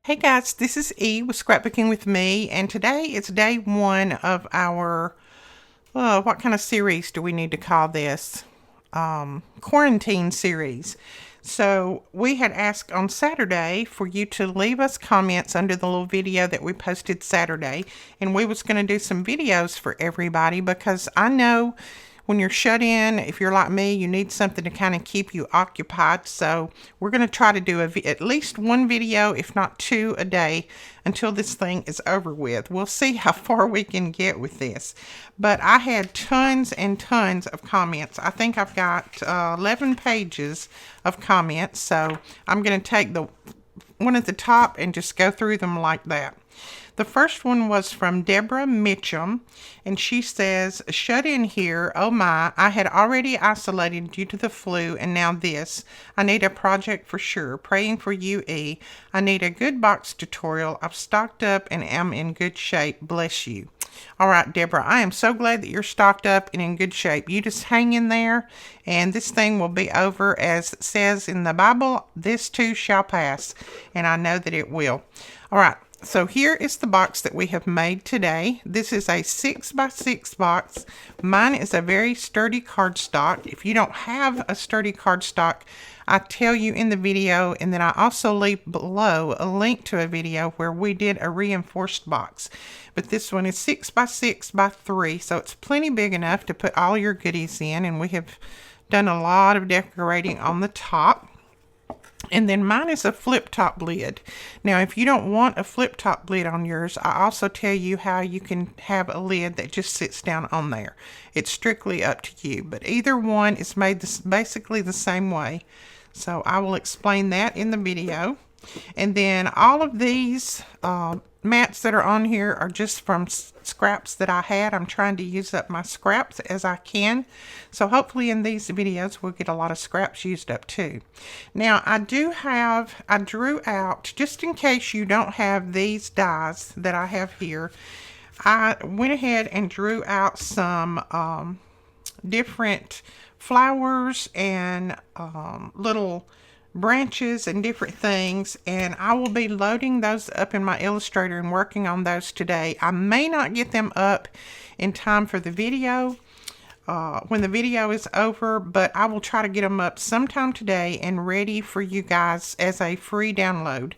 Hey guys, this is E with Scrapbooking with me, and today it's day one of our, what kind of series do we need to call this? Quarantine series. So we had asked on Saturday for you to leave us comments under the little video that we posted Saturday, and we was going to do some videos for everybody because I know when you're shut in, if you're like me, you need something to kind of keep you occupied. So we're going to try to do at least one video, if not two a day, until this thing is over with. We'll see how far we can get with this. But I had tons and tons of comments. I think I've got 11 pages of comments. So I'm going to take the one at the top and just go through them like that. The first one was from Deborah Mitchum, and she says, "Shut in here, oh my, I had already isolated due to the flu, and now this. I need a project for sure. Praying for you, E. I need a good box tutorial. I've stocked up and am in good shape. Bless you." All right, Deborah, I am so glad that you're stocked up and in good shape. You just hang in there, and this thing will be over. As it says in the Bible, this too shall pass, and I know that it will. All right. So here is the box that we have made today. This is a 6x6 box. Mine is a very sturdy cardstock. If you don't have a sturdy cardstock, I tell you in the video, and then I also leave below a link to a video where we did a reinforced box. But this one is 6x6x3, so it's plenty big enough to put all your goodies in, and we have done a lot of decorating on the top. And then mine is a flip top lid. Now, if you don't want a flip top lid on yours, I also tell you how you can have a lid that just sits down on there. It's strictly up to you, but either one is made basically the same way. So I will explain that in the video. And then all of these mats that are on here are just from scraps that I had. I'm trying to use up my scraps as I can. So hopefully in these videos we'll get a lot of scraps used up too. Now I drew out, just in case you don't have these dies that I have here, I went ahead and drew out some different flowers and little branches and different things, and I will be loading those up in my Illustrator and working on those today. I may not get them up in time for the video when the video is over, but I will try to get them up sometime today and ready for you guys as a free download,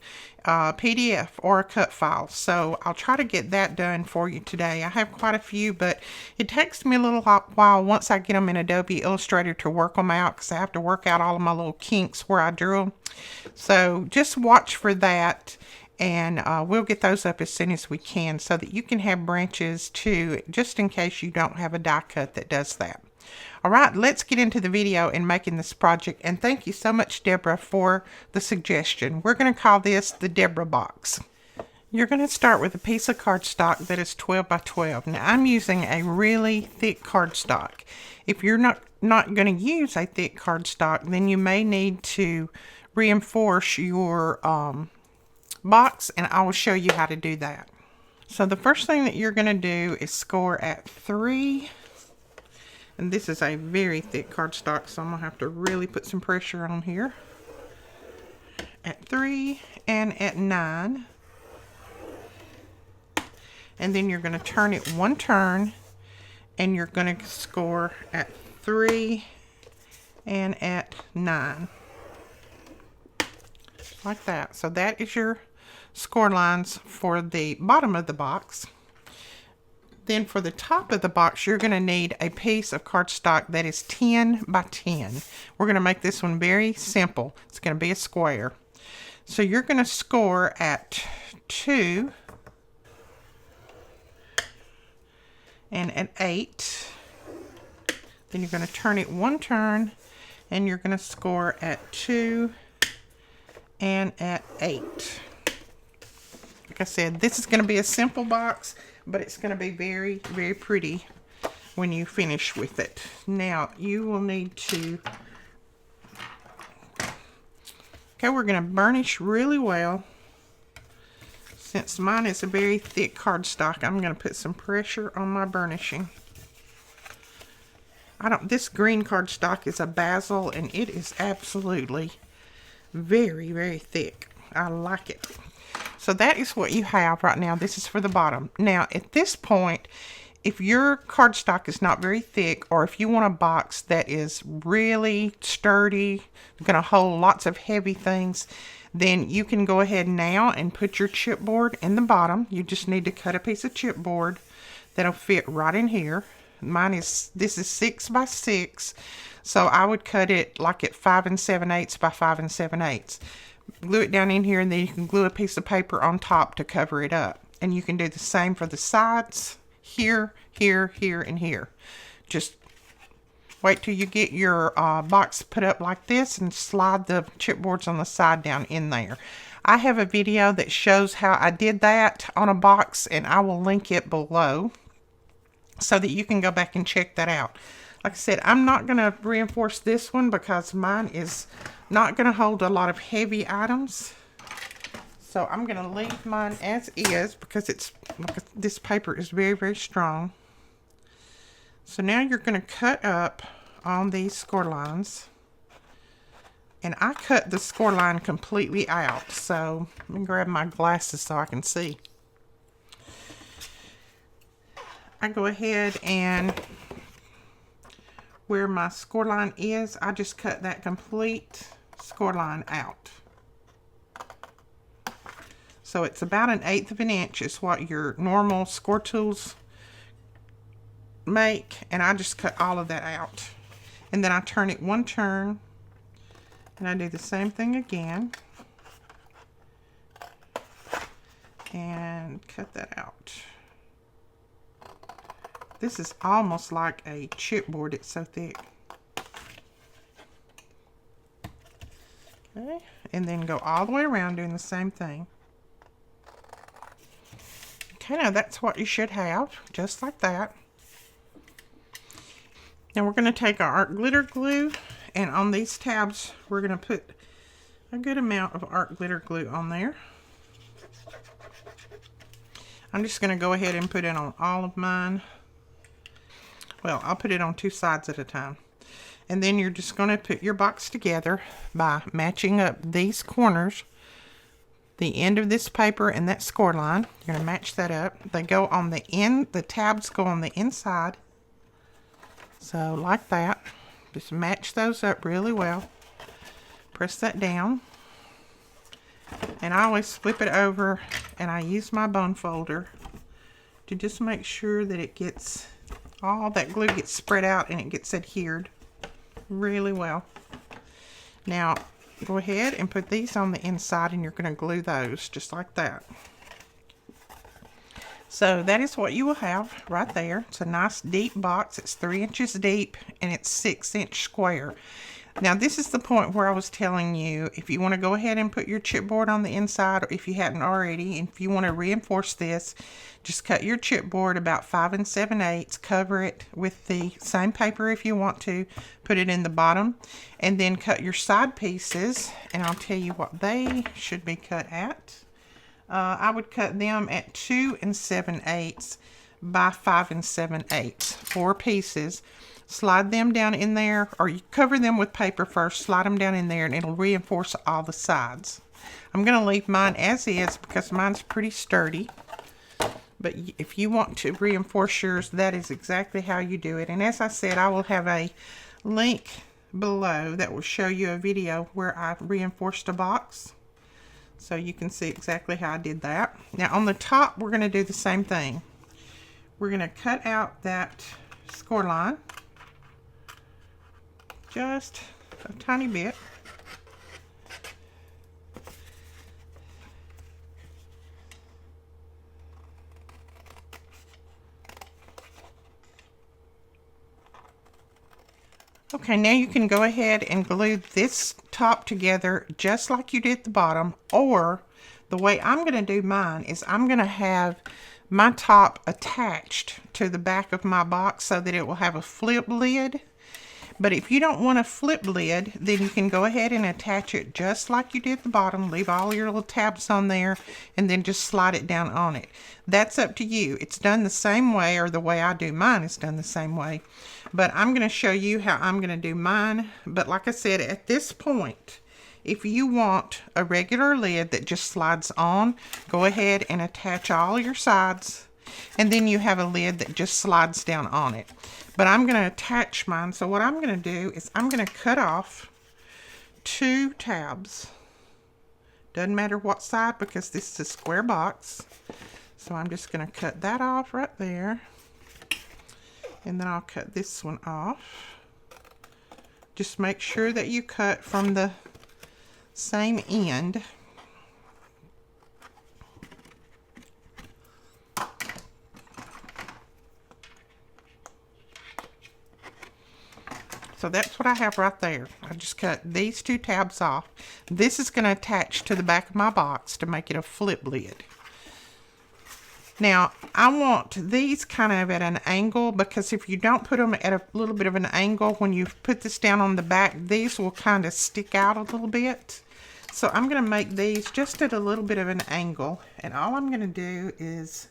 PDF or a cut file. So I'll try to get that done for you today. I have quite a few, but it takes me a little while once I get them in Adobe Illustrator to work them out, because I have to work out all of my little kinks where I drew them. So just watch for that, and we'll get those up as soon as we can so that you can have branches too, just in case you don't have a die cut that does that. All right, let's get into the video and making this project. And thank you so much, Deborah, for the suggestion. We're going to call this the Deborah box. You're going to start with a piece of cardstock that is 12 by 12. Now, I'm using a really thick cardstock. If you're not going to use a thick cardstock, then you may need to reinforce your box, and I will show you how to do that. So the first thing that you're going to do is score at 3. And this is a very thick cardstock, so I'm going to have to really put some pressure on here. At 3 and at 9. And then you're going to turn it one turn, and you're going to score at 3 and at 9. Like that. So that is your score lines for the bottom of the box. Then for the top of the box, you're going to need a piece of cardstock that is 10 by 10. We're going to make this one very simple. It's going to be a square. So you're going to score at 2 and at 8. Then you're going to turn it one turn, and you're going to score at 2 and at 8. Like I said, this is going to be a simple box, but it's going to be very, very pretty when you finish with it. Now, you will need to, we're going to burnish really well. Since mine is a very thick cardstock, I'm going to put some pressure on my burnishing. This green cardstock is a basil, and it is absolutely very, very thick. I like it. So that is what you have right now. This is for the bottom. Now at this point, if your cardstock is not very thick, or if you want a box that is really sturdy, going to hold lots of heavy things, then you can go ahead now and put your chipboard in the bottom. You just need to cut a piece of chipboard that'll fit right in here. This is 6 by 6, so I would cut it like at 5 7/8 by 5 7/8. Glue it down in here, and then you can glue a piece of paper on top to cover it up. And you can do the same for the sides. Here, here, here, and here. Just wait till you get your box put up like this and slide the chipboards on the side down in there. I have a video that shows how I did that on a box, and I will link it below so that you can go back and check that out. Like I said, I'm not going to reinforce this one because mine is not going to hold a lot of heavy items. So I'm going to leave mine as is because this paper is very, very strong. So now you're going to cut up on these score lines. And I cut the score line completely out. So let me grab my glasses so I can see. I go ahead and where my score line is, I just cut that complete score line out. So it's about 1/8 of an inch is what your normal score tools make, and I just cut all of that out. And then I turn it one turn, and I do the same thing again, and cut that out. This is almost like a chipboard, it's so thick. Okay, and then go all the way around doing the same thing. Okay, now that's what you should have, just like that. Now we're going to take our art glitter glue, and on these tabs we're going to put a good amount of art glitter glue on there. I'm just going to go ahead and put it on all of mine. Well, I'll put it on 2 sides at a time. And then you're just going to put your box together by matching up these corners, the end of this paper and that score line. You're going to match that up. They go on the end, the tabs go on the inside. So like that. Just match those up really well. Press that down. And I always flip it over, and I use my bone folder to just make sure that it gets, all that glue gets spread out and it gets adhered really well. Now go ahead and put these on the inside, and you're going to glue those just like that. So that is what you will have right there. It's a nice deep box. It's 3 inches deep, and it's 6-inch square. Now this is the point where I was telling you, if you want to go ahead and put your chipboard on the inside, or if you hadn't already, and if you want to reinforce this, just cut your chipboard about 5 7/8, cover it with the same paper if you want to, put it in the bottom, and then cut your side pieces, and I'll tell you what they should be cut at. I would cut them at 2 7/8 by 5 7/8, 4 pieces. Slide them down in there, or you cover them with paper first, slide them down in there, and it'll reinforce all the sides. I'm going to leave mine as is because mine's pretty sturdy. But if you want to reinforce yours, that is exactly how you do it. And as I said, I will have a link below that will show you a video where I reinforced a box. So you can see exactly how I did that. Now on the top, we're going to do the same thing. We're going to cut out that score line. Just a tiny bit. Okay, now you can go ahead and glue this top together just like you did the bottom, or the way I'm going to do mine is I'm going to have my top attached to the back of my box so that it will have a flip lid. But if you don't want a flip lid, then you can go ahead and attach it just like you did the bottom. Leave all your little tabs on there, and then just slide it down on it. That's up to you. It's done the same way, or the way I do mine is done the same way. But I'm going to show you how I'm going to do mine. But like I said, at this point, If you want a regular lid that just slides on, go ahead and attach all your sides, and then you have a lid that just slides down on it. But I'm going to attach mine, so what I'm going to do is I'm going to cut off 2 tabs. Doesn't matter what side because this is a square box. So I'm just going to cut that off right there. And then I'll cut this one off. Just make sure that you cut from the same end. So that's what I have right there. I just cut these 2 tabs off. This is going to attach to the back of my box to make it a flip lid. Now, I want these kind of at an angle, because if you don't put them at a little bit of an angle, when you put this down on the back, these will kind of stick out a little bit. So I'm going to make these just at a little bit of an angle. And all I'm going to do is,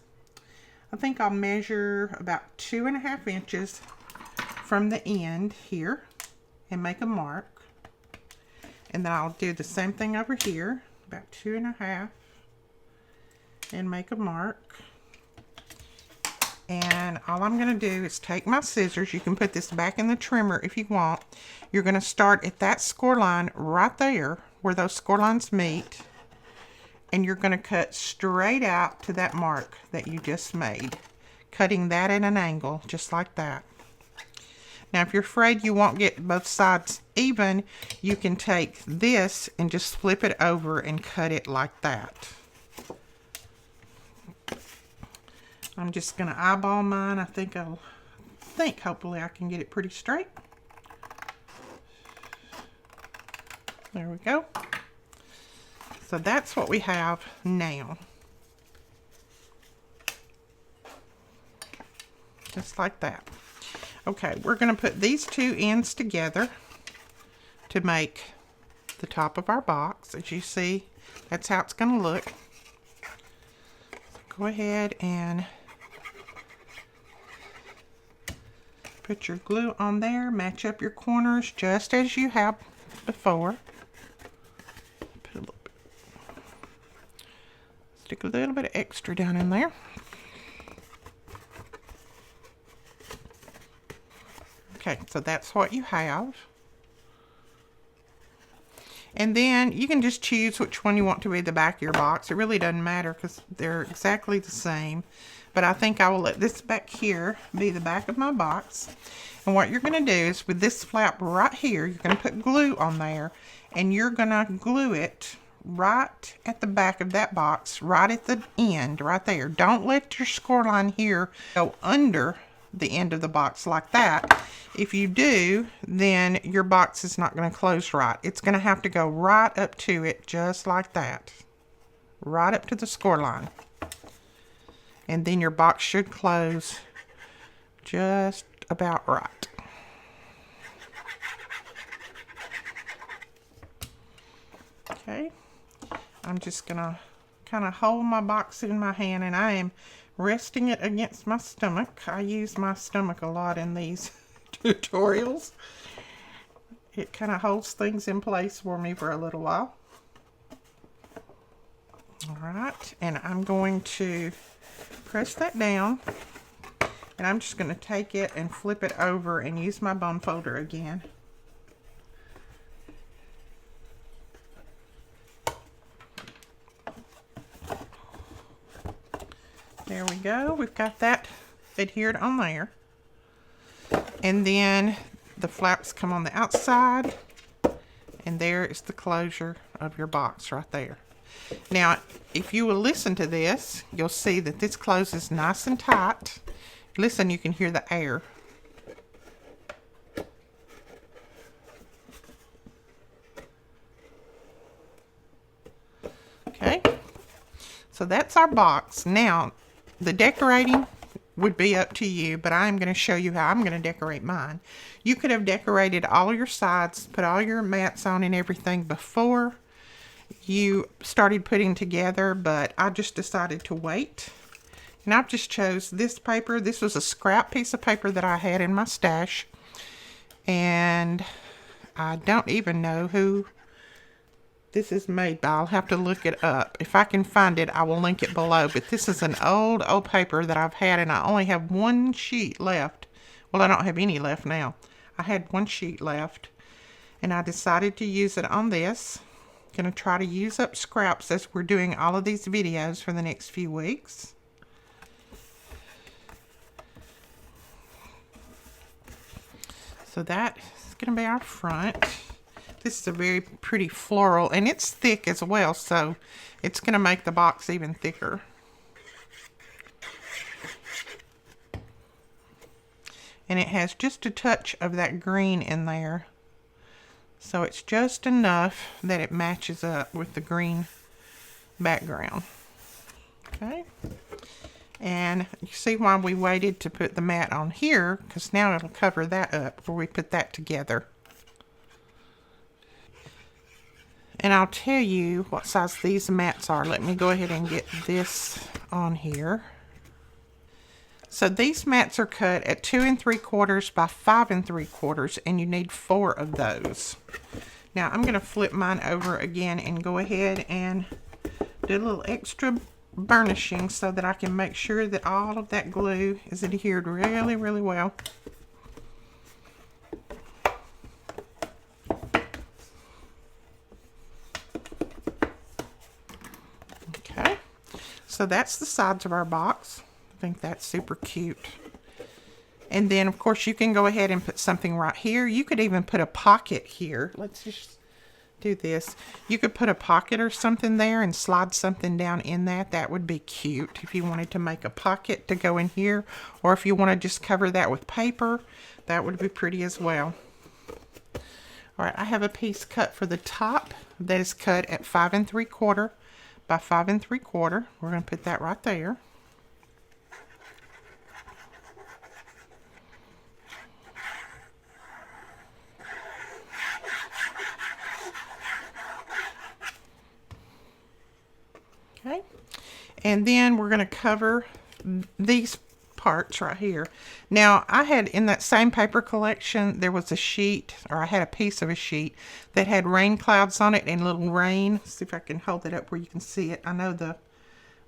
I think I'll measure about 2.5 inches from the end here and make a mark. And then I'll do the same thing over here, about 2.5, and make a mark. And all I'm going to do is take my scissors. You can put this back in the trimmer if you want. You're going to start at that score line right there where those score lines meet, and you're going to cut straight out to that mark that you just made, cutting that at an angle just like that. Now, if you're afraid you won't get both sides even, you can take this and just flip it over and cut it like that. I'm just going to eyeball mine. I think hopefully I can get it pretty straight. There we go. So that's what we have now. Just like that. Okay, we're going to put these 2 ends together to make the top of our box. As you see, that's how it's going to look. So go ahead and put your glue on there. Match up your corners just as you have before. Put a little bit, stick a little bit of extra down in there. Okay, so that's what you have. And then you can just choose which one you want to be the back of your box. It really doesn't matter because they're exactly the same. But I think I will let this back here be the back of my box. And what you're going to do is with this flap right here, you're going to put glue on there. And you're going to glue it right at the back of that box, right at the end, right there. Don't let your score line here go under the end of the box like that. If you do, then your box is not going to close right. It's going to have to go right up to it just like that. Right up to the score line. And then your box should close just about right. Okay. I'm just going to kind of hold my box in my hand, and I am resting it against my stomach. I use my stomach a lot in these tutorials. It kind of holds things in place for me for a little while. Alright, and I'm going to press that down, and I'm just going to take it and flip it over and use my bone folder again. There we go. We've got that adhered on there. And then the flaps come on the outside. And there is the closure of your box right there. Now, if you will listen to this, you'll see that this closes nice and tight. Listen, you can hear the air. Okay. So that's our box. Now, the decorating would be up to you, but I'm going to show you how I'm going to decorate mine. You could have decorated all your sides, put all your mats on and everything before you started putting together, but I just decided to wait. And I've just chose this paper. This was a scrap piece of paper that I had in my stash. And I don't even know who this is made by. I'll have to look it up. If I can find it, I will link it below. But this is an old paper that I've had, and I only have one sheet left. Well, I don't have any left now. I had one sheet left, and I decided to use it on this. Going to try to use up scraps as we're doing all of these videos for the next few weeks. So that is going to be our front. This is a very pretty floral, and it's thick as well, so it's going to make the box even thicker. And it has just a touch of that green in there. So it's just enough that it matches up with the green background. Okay. And you see why we waited to put the mat on here, because now it'll cover that up before we put that together. And I'll tell you what size these mats are. Let me go ahead and get this on here. So these mats are cut at 2 3/4 by 5 3/4, and you need 4 of those. Now I'm going to flip mine over again and go ahead and do a little extra burnishing so that I can make sure that all of that glue is adhered really, really well. Okay, so that's the sides of our box. I think that's super cute. And then, of course, you can go ahead and put something right here. You could even put a pocket here. Let's just do this. You could put a pocket or something there and slide something down in that. That would be cute if you wanted to make a pocket to go in here. Or if you want to just cover that with paper, that would be pretty as well. All right, I have a piece cut for the top that is cut at 5 3/4 by 5 3/4. We're going to put that right there. Okay, and then we're going to cover these parts right here. Now, I had in that same paper collection, there was a sheet, or I had a piece of a sheet that had rain clouds on it and little rain. Let's see if I can hold it up where you can see it. I know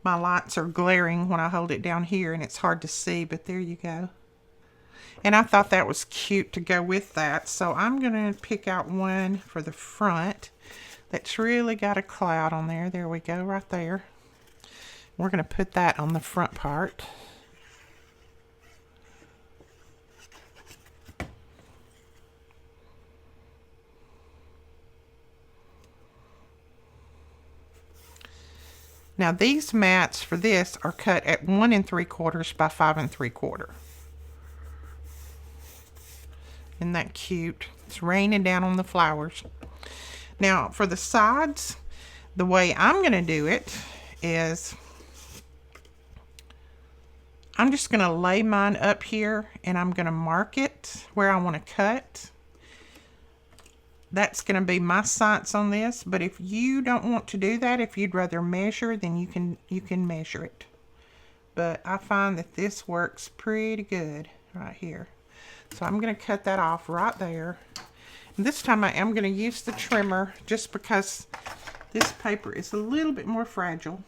my lights are glaring when I hold it down here and it's hard to see, but there you go. And I thought that was cute to go with that, so I'm going to pick out one for the front that's really got a cloud on there. There we go, right there. We're going to put that on the front part. Now these mats for this are cut at 1 3/4 by 5 3/4. Isn't that cute? It's raining down on the flowers. Now for the sides, the way I'm going to do it is I'm just going to lay mine up here and I'm going to mark it where I want to cut. That's going to be my science on this, but if you don't want to do that, if you'd rather measure, then you can measure it. But I find that this works pretty good right here. So I'm going to cut that off right there. And this time I am going to use the trimmer just because this paper is a little bit more fragile.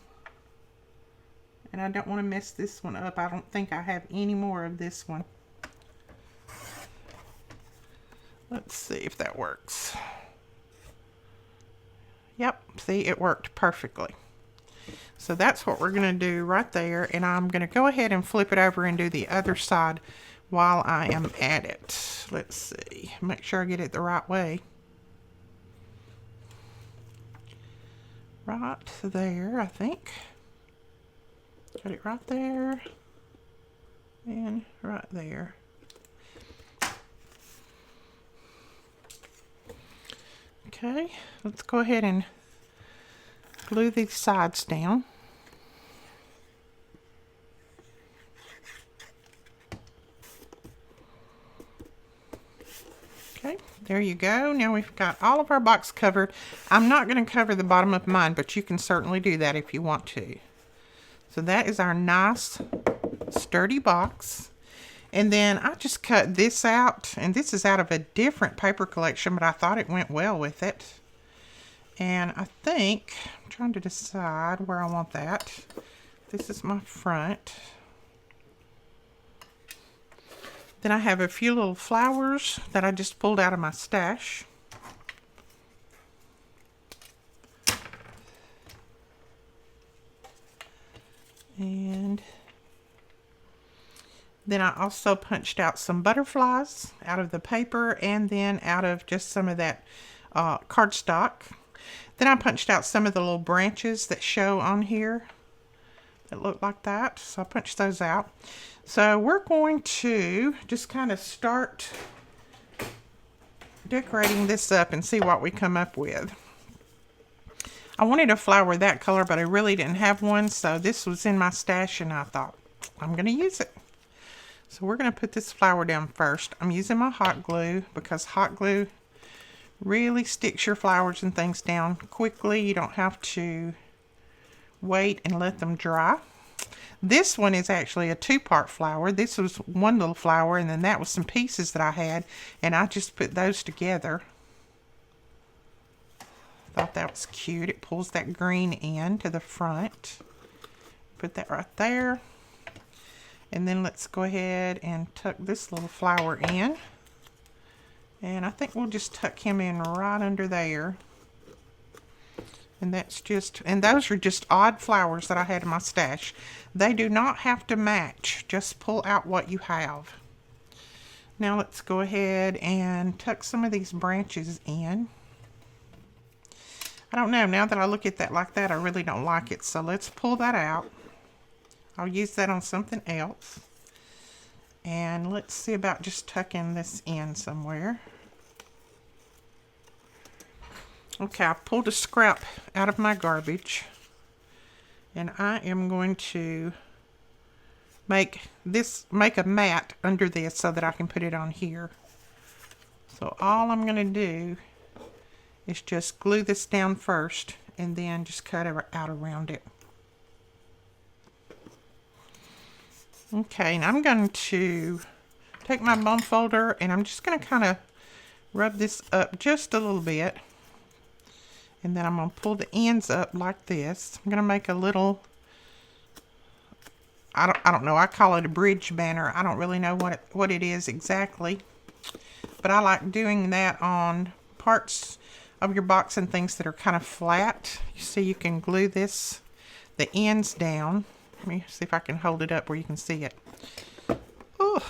And I don't want to mess this one up. I don't think I have any more of this one. Let's see if that works. Yep, see, it worked perfectly. So that's what we're going to do right there. And I'm going to go ahead and flip it over and do the other side while I am at it. Let's see, make sure I get it the right way. Right there, I think. Got it right there and right there. Okay, let's go ahead and glue these sides down. Okay, there you go. Now we've got all of our box covered. I'm not going to cover the bottom of mine, but you can certainly do that if you want to. So that is our nice sturdy box. And then I just cut this out, and this is out of a different paper collection, but I thought it went well with it. And I think, I'm trying to decide where I want that. This is my front. Then I have a few little flowers that I just pulled out of my stash. And then I also punched out some butterflies out of the paper and then out of just some of that cardstock. Then I punched out some of the little branches that show on here that look like that. So I punched those out. So we're going to just kind of start decorating this up and see what we come up with. I wanted a flower that color, but I really didn't have one. So this was in my stash and I thought, I'm going to use it. So we're going to put this flower down first. I'm using my hot glue because hot glue really sticks your flowers and things down quickly. You don't have to wait and let them dry. This one is actually a two-part flower. This was one little flower, and then that was some pieces that I had, and I just put those together. Thought that was cute. It pulls that green in to the front. Put that right there. And then let's go ahead and tuck this little flower in. And I think we'll just tuck him in right under there. And that's just, and those are just odd flowers that I had in my stash. They do not have to match. Just pull out what you have. Now let's go ahead and tuck some of these branches in. I don't know, now that I look at that like that, I really don't like it. So let's pull that out. I'll use that on something else. And let's see about just tucking this in somewhere. Okay, I pulled a scrap out of my garbage. And I am going to make a mat under this so that I can put it on here. So all I'm going to do is just glue this down first and then just cut it out around it. Okay, and I'm going to take my bone folder and I'm just going to kind of rub this up just a little bit. And then I'm going to pull the ends up like this. I'm going to make a little, I don't know, I call it a bridge banner. I don't really know what it is exactly. But I like doing that on parts of your box and things that are kind of flat. You see, you can glue the ends down. Let me see if I can hold it up where you can see it. Oh,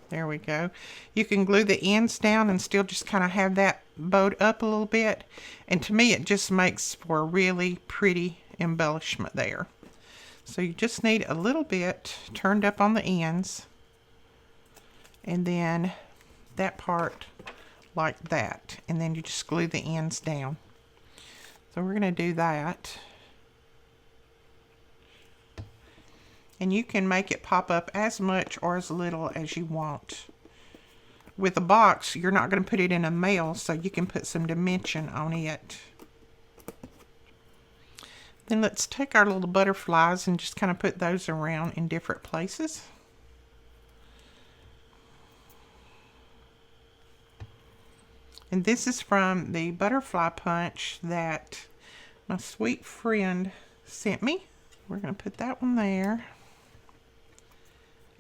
there we go. You can glue the ends down and still just kind of have that bowed up a little bit. And to me, it just makes for a really pretty embellishment there. So you just need a little bit turned up on the ends. And then that part like that. And then you just glue the ends down. So we're going to do that. And you can make it pop up as much or as little as you want. With a box, you're not going to put it in a mail, so you can put some dimension on it. Then let's take our little butterflies and just kind of put those around in different places. And this is from the butterfly punch that my sweet friend sent me. We're going to put that one there.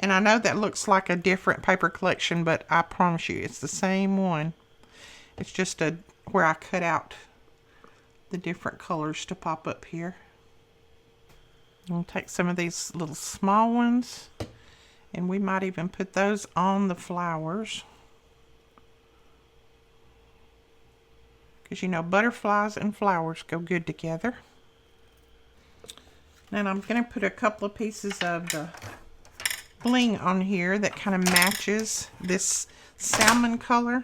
And I know that looks like a different paper collection, but I promise you it's the same one. It's just where I cut out the different colors to pop up here. I'll take some of these little small ones, and we might even put those on the flowers. Because you know, butterflies and flowers go good together. And I'm going to put a couple of pieces of the bling on here that kind of matches this salmon color.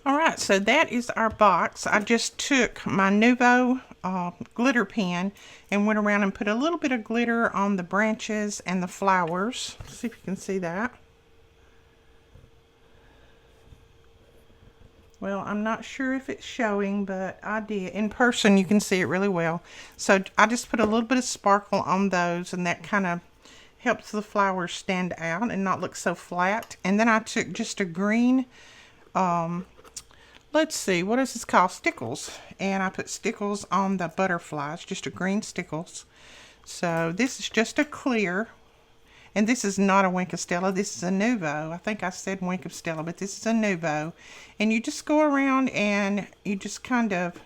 Alright, so that is our box. I just took my Nuvo glitter pen and went around and put a little bit of glitter on the branches and the flowers. Let's see if you can see that. Well, I'm not sure if it's showing, but I did. In person, you can see it really well. So I just put a little bit of sparkle on those, and that kind of Helps the flowers stand out and not look so flat. And then I took just a green, let's see, what is this called? Stickles. And I put stickles on the butterflies, just a green stickles. So this is just a clear. And this is not a Wink of Stella. This is a Nouveau. I think I said Wink of Stella, but this is a Nouveau. And you just go around and you just kind of,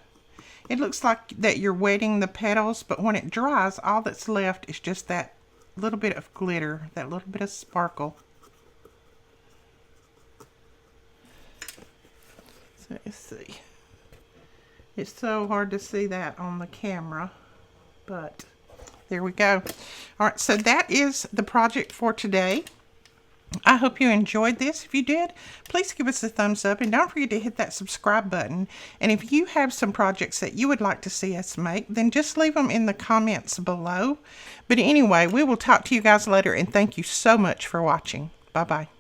it looks like that you're wetting the petals, but when it dries, all that's left is just that little bit of glitter, that little bit of sparkle. So let's see. It's so hard to see that on the camera, but there we go. All right, so that is the project for today. I hope you enjoyed this. If you did, please give us a thumbs up and don't forget to hit that subscribe button. And if you have some projects that you would like to see us make, then just leave them in the comments below. But anyway, we will talk to you guys later, and thank you so much for watching. Bye-bye.